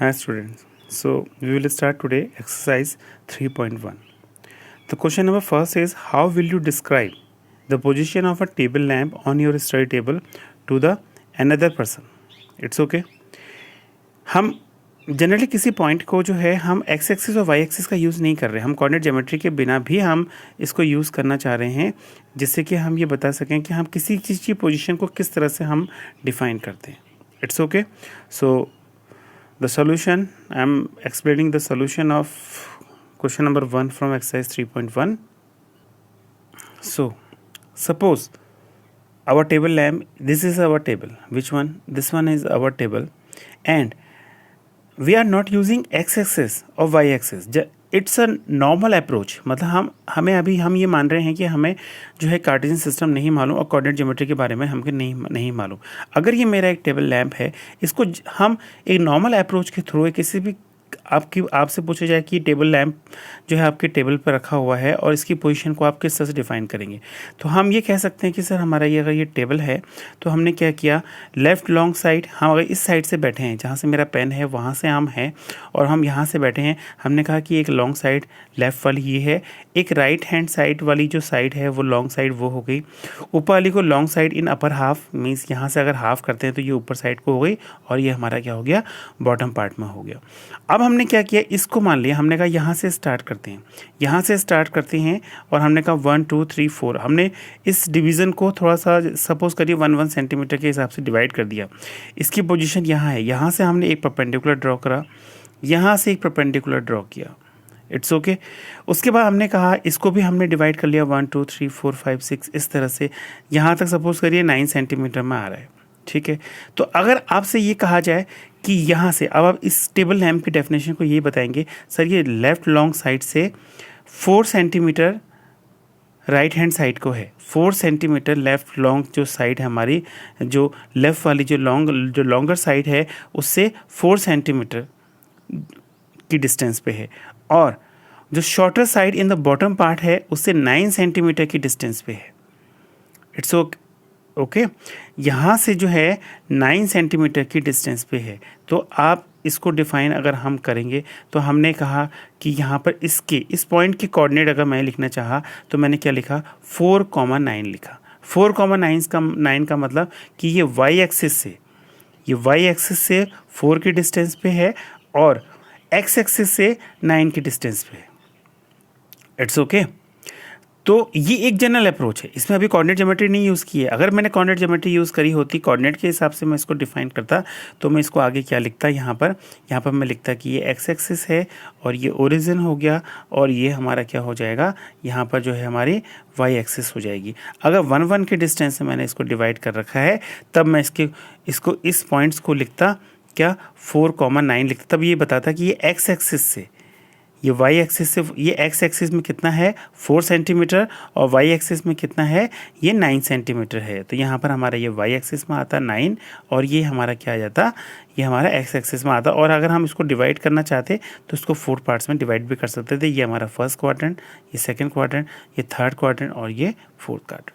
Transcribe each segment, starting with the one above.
Hi students. So we will start today exercise 3.1. The question number first is how will you describe the position of a table lamp on your study table to the another person? It's okay. हम generally किसी point को जो है हम x axis और Y axis का use नहीं कर रहे, हम कोऑर्डिनेट ज्योमेट्री के बिना भी हम इसको यूज़ करना चाह रहे हैं, जिससे कि हम ये बता सकें कि हम किसी चीज़ की पोजीशन को किस तरह से हम डिफाइन करते हैं. It's okay. So the solution, I am explaining the solution of question number 1 from exercise 3.1. So suppose our table lamp, this is our table. Which one? This one is our table, and we are not using x axis or y axis. It's a normal approach. मतलब हम ये मान रहे हैं कि हमें जो है कार्टेशियन सिस्टम नहीं मालूम और कोऑर्डिनेट ज्योमेट्री के बारे में हमको नहीं मालूम. अगर ये मेरा एक टेबल लैंप है, इसको हम एक नॉर्मल अप्रोच के थ्रू किसी भी आपसे पूछा जाए कि टेबल लैंप जो है आपके टेबल पर रखा हुआ है और इसकी पोजीशन को आप किस तरह से डिफाइन करेंगे, तो हम ये कह सकते हैं कि सर हमारा ये अगर ये टेबल है तो हमने क्या किया, लेफ़्ट लॉन्ग साइड, हम अगर इस साइड से बैठे हैं जहाँ से मेरा पेन है वहाँ से हम हैं और हम यहाँ से बैठे हैं, हमने कहा कि एक लॉन्ग साइड लेफ़्ट वाली ये है, एक राइट हैंड साइड वाली जो साइड है वो लॉन्ग साइड वो हो गई, ऊपर वाली को लॉन्ग साइड इन अपर हाफ मीन्स यहाँ से अगर हाफ करते हैं तो ये ऊपर साइड को हो गई और ये हमारा क्या हो गया, बॉटम पार्ट में हो गया. अब हमने क्या किया, इसको मान लिया, हमने कहा यहाँ से स्टार्ट करते हैं, यहाँ से स्टार्ट करते हैं और हमने कहा 1 2 3 4, हमने इस डिवीज़न को थोड़ा सा सपोज करिए 1 सेंटीमीटर के हिसाब से डिवाइड कर दिया. इसकी पोजीशन यहाँ है, यहाँ से हमने एक परपेंडिकुलर ड्रॉ करा, यहाँ से एक परपेंडिकुलर ड्रॉ किया. It's okay. उसके बाद हमने कहा इसको भी हमने डिवाइड कर लिया 1 2 3 4 5 6 इस तरह से, यहाँ तक सपोज करिए 9 सेंटीमीटर में आ रहा है. ठीक है. तो अगर आपसे ये कहा जाए कि यहाँ से, अब आप इस टेबल लैम्प की डेफिनेशन को ये बताएंगे, सर ये लेफ़्ट लॉन्ग साइड से 4 सेंटीमीटर राइट हैंड साइड को है, 4 सेंटीमीटर लेफ़्ट लॉन्ग जो साइड है हमारी, जो लेफ़्ट वाली जो लॉन्गर साइड है उससे 4 सेंटीमीटर की डिस्टेंस पे है, और जो shorter side in the bottom part है उससे 9 सेंटीमीटर की डिस्टेंस पे है. It's okay. यहाँ से जो है 9 सेंटीमीटर की डिस्टेंस पे है. तो आप इसको डिफाइन अगर हम करेंगे तो हमने कहा कि यहाँ पर इस पॉइंट के कोऑर्डिनेट अगर मैं लिखना चाहा तो मैंने क्या लिखा, 4,9 लिखा. 4,9 का मतलब कि ये वाई एक्सिस से 4 की डिस्टेंस पे है और एक्स एक्सिस से 9 की डिस्टेंस पे है. It's okay. तो ये एक जनरल अप्रोच है, इसमें अभी कोऑर्डिनेट ज्योमेट्री नहीं यूज़ की है. अगर मैंने कोऑर्डिनेट ज्योमेट्री यूज़ करी होती, कोऑर्डिनेट के हिसाब से मैं इसको डिफाइन करता, तो मैं इसको आगे क्या लिखता, यहाँ पर मैं लिखता कि ये एक्स एक्सिस है और ये ओरिजिन हो गया और ये हमारा क्या हो जाएगा, यहाँ पर जो है हमारी वाई एक्सिस हो जाएगी. अगर 1 1 के डिस्टेंस से मैंने इसको डिवाइड कर रखा है तब मैं इसको इस पॉइंट्स को लिखता क्या, 4,9 लिखता, तब ये बताता कि ये एक्स एक्सिस से, ये वाई एक्सिस से, ये एक्स एक्सिस में कितना है 4 सेंटीमीटर और वाई एक्सिस में कितना है, ये 9 सेंटीमीटर है. तो यहाँ पर हमारा ये वाई एक्सिस में आता 9 और ये हमारा क्या आ जाता, ये हमारा एक्स एक्सिस में आता. और अगर हम इसको डिवाइड करना चाहते तो इसको 4 पार्ट्स में डिवाइड भी कर सकते थे. ये हमारा फर्स्ट क्वाड्रेंट, ये सेकेंड क्वाड्रेंट, ये थर्ड क्वाड्रेंट और ये फोर्थ क्वाड्रेंट.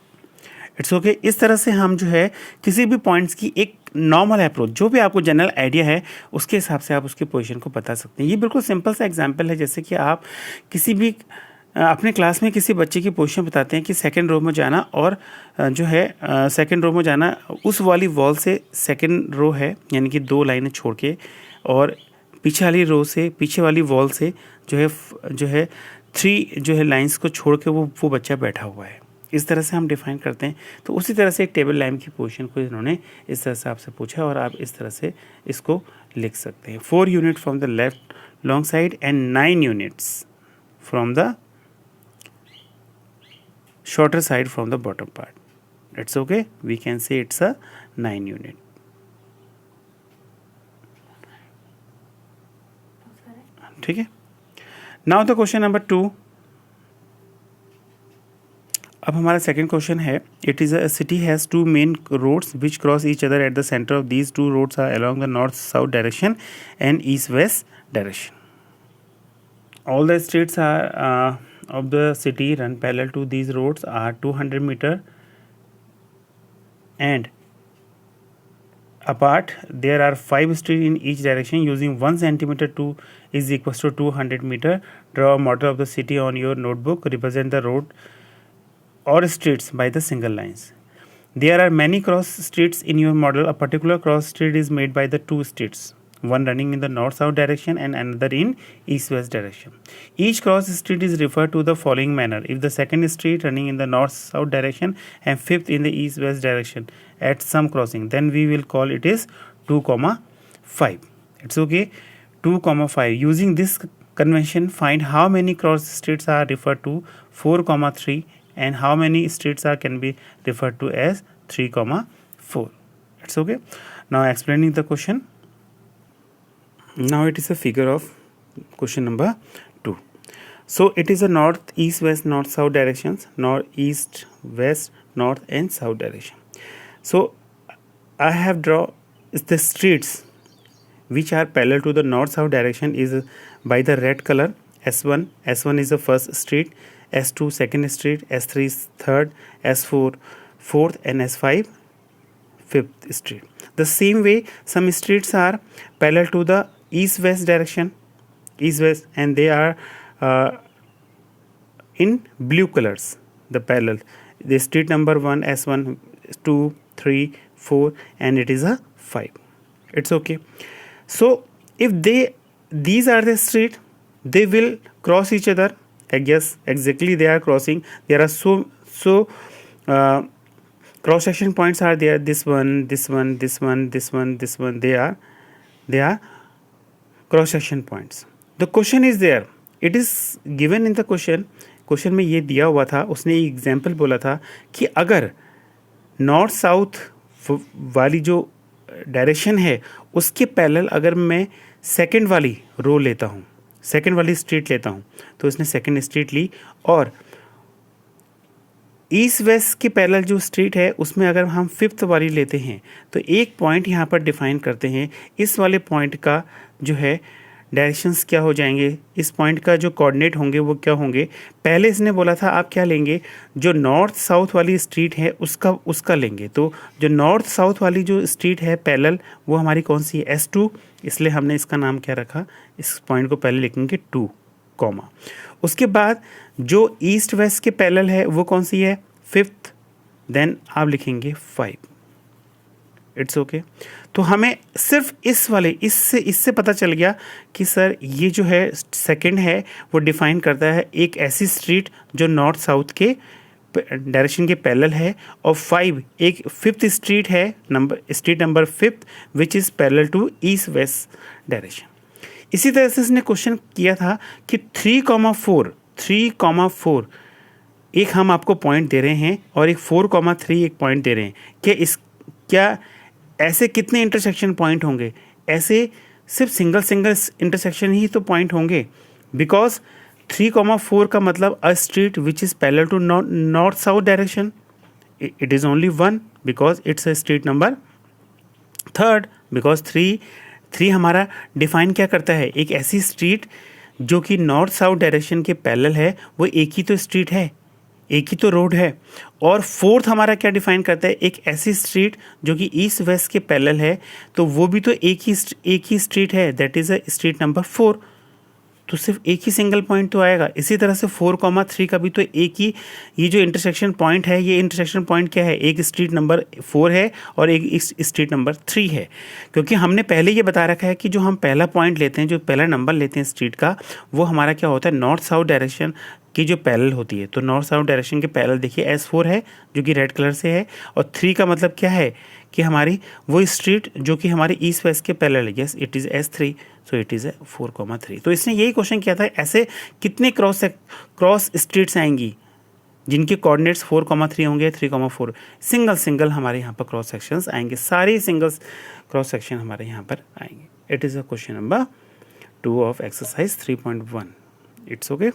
It's okay. इस तरह से हम जो है किसी भी पॉइंट्स की एक नॉर्मल अप्रोच, जो भी आपको जनरल आइडिया है उसके हिसाब से आप उसकी पोजीशन को बता सकते हैं. ये बिल्कुल सिंपल सा एग्जांपल है, जैसे कि आप किसी भी अपने क्लास में किसी बच्चे की पोजीशन बताते हैं कि सेकंड रो में जाना, और जो है सेकंड रो में जाना उस वाली वॉल से, सेकंड रो है यानी कि 2 लाइनें छोड़ के, और पीछे वाली रो से, पीछे वाली वॉल से जो है 3 जो है लाइन्स को छोड़ के वो बच्चा बैठा हुआ है. इस तरह से हम डिफाइन करते हैं. तो उसी तरह से एक टेबल लैम्प की पोजीशन को इन्होंने इस तरह से आपसे पूछा और आप इस तरह से इसको लिख सकते हैं. 4 unit from the left long side and 9 units from the shorter side from the bottom part. It's okay. We can say it's a 9 unit. ठीक है. Now the question number 2. अब हमारा सेकंड क्वेश्चन है, it is a city has 2 main roads which cross each other at the centre of these 2 roads are along the north south direction and east west direction. All the streets are of the city run parallel to these roads are 200 meter and apart. There are 5 streets in each direction. Using 1 centimeter to is equals to 200 meter. Draw a model of the city on your notebook. Represent the road or streets by the single lines. There are many cross streets in your model. A particular cross street is made by the 2 streets, one running in the north-south direction and another in east-west direction. Each cross street is referred to the following manner. If the second street running in the north-south direction and fifth in the east-west direction at some crossing, then we will call it is 2,5. It's okay. 2,5. Using this convention, find how many cross streets are referred to 4,3 and how many streets are can be referred to as 3,4. It's okay. Now explaining the question. Now it is a figure of question number 2. So it is a north, east, west, north, south directions, north, east, west, north and south direction. So I have drawn the streets which are parallel to the north, south direction is by the red color. S1 is the first street, S2 second street, S3 is third, S4 fourth and S5 fifth street. The same way some streets are parallel to the east-west direction, east-west, and they are in blue colors, the parallel. The street number 1, S1, 2, 3, 4 and it is a 5. It's okay. So if these are the street, they will cross each other. I guess exactly they are crossing. There are so cross section points are there. This one, this one, this one, this one, this one. They are cross section points. The question is there. It is given in the question. Question में ये दिया हुआ था, उसने एक example बोला था कि अगर नॉर्थ साउथ वाली जो डायरेक्शन है उसके पैरेलल अगर मैं सेकंड वाली रो लेता हूँ, सेकंड वाली स्ट्रीट लेता हूँ, तो इसने सेकंड स्ट्रीट ली और ईस्ट वेस्ट के पैरेलल जो स्ट्रीट है उसमें अगर हम फिफ्थ वाली लेते हैं तो एक पॉइंट यहाँ पर डिफाइन करते हैं. इस वाले पॉइंट का जो है डायरेक्शंस क्या हो जाएंगे, इस पॉइंट का जो कोऑर्डिनेट होंगे वो क्या होंगे. पहले इसने बोला था आप क्या लेंगे, जो नॉर्थ साउथ वाली स्ट्रीट है उसका लेंगे. तो जो नॉर्थ साउथ वाली जो स्ट्रीट है पैरेलल वो हमारी कौन सी है, S2. इसलिए हमने इसका नाम क्या रखा, इस पॉइंट को पहले लिखेंगे 2, उसके बाद जो ईस्ट वेस्ट के पैरेलल है वो कौन सी है, फिफ्थ. देन आप लिखेंगे 5. It's okay. तो हमें सिर्फ इस वाले इससे पता चल गया कि सर ये जो है सेकंड है वो डिफाइन करता है एक ऐसी स्ट्रीट जो नॉर्थ साउथ के डायरेक्शन के पैरेलल है और 5 एक फिफ्थ स्ट्रीट है, street number 5 which is parallel to east west direction. इसी तरह से इसने क्वेश्चन किया था कि 3,4 एक हम आपको पॉइंट दे रहे हैं और एक 4,3 एक पॉइंट दे रहे हैं. क्या ऐसे कितने इंटरसेक्शन पॉइंट होंगे, ऐसे सिर्फ सिंगल इंटरसेक्शन ही तो पॉइंट होंगे. बिकॉज 3,4 का मतलब a street which is parallel to north south direction, it is only 1 because it's a street number 3rd. Because 3 हमारा डिफाइन क्या करता है, एक ऐसी स्ट्रीट जो कि नॉर्थ साउथ डायरेक्शन के पैरेलल है, वो एक ही तो स्ट्रीट है, एक ही तो रोड है. और 4th हमारा क्या डिफाइन करता है, एक ऐसी स्ट्रीट जो कि ईस्ट वेस्ट के पैरेलल है, तो वो भी तो एक ही स्ट्रीट है, that is a street number 4. तो सिर्फ एक ही सिंगल पॉइंट तो आएगा. इसी तरह से 4,3 का भी तो एक ही, ये जो इंटरसेक्शन पॉइंट है, ये इंटरसेक्शन पॉइंट क्या है, एक स्ट्रीट नंबर 4 है और एक स्ट्रीट नंबर 3 है. क्योंकि हमने पहले ये बता रखा है कि जो हम पहला पॉइंट लेते हैं, जो पहला नंबर लेते हैं स्ट्रीट का, वो हमारा क्या होता है, नॉर्थ साउथ डायरेक्शन की जो पैरेलल होती है. तो नॉर्थ साउथ डायरेक्शन के पैरेलल देखिए S4 है जो कि रेड कलर से है, और 3 का मतलब क्या है कि हमारी वो स्ट्रीट जो कि हमारी ईस्ट वेस्ट के पैरेलल है. Yes, it is S3, so it is 4,3. तो इसने यही क्वेश्चन किया था, ऐसे कितने क्रॉस स्ट्रीट्स आएंगी जिनके कोऑर्डिनेट्स 4,3 होंगे, 3,4. सिंगल हमारे यहाँ पर क्रॉस सेक्शंस आएंगे, सारे सिंगल क्रॉस सेक्शन हमारे यहाँ पर आएंगे. It is a question number 2 of exercise 3.1. It's okay.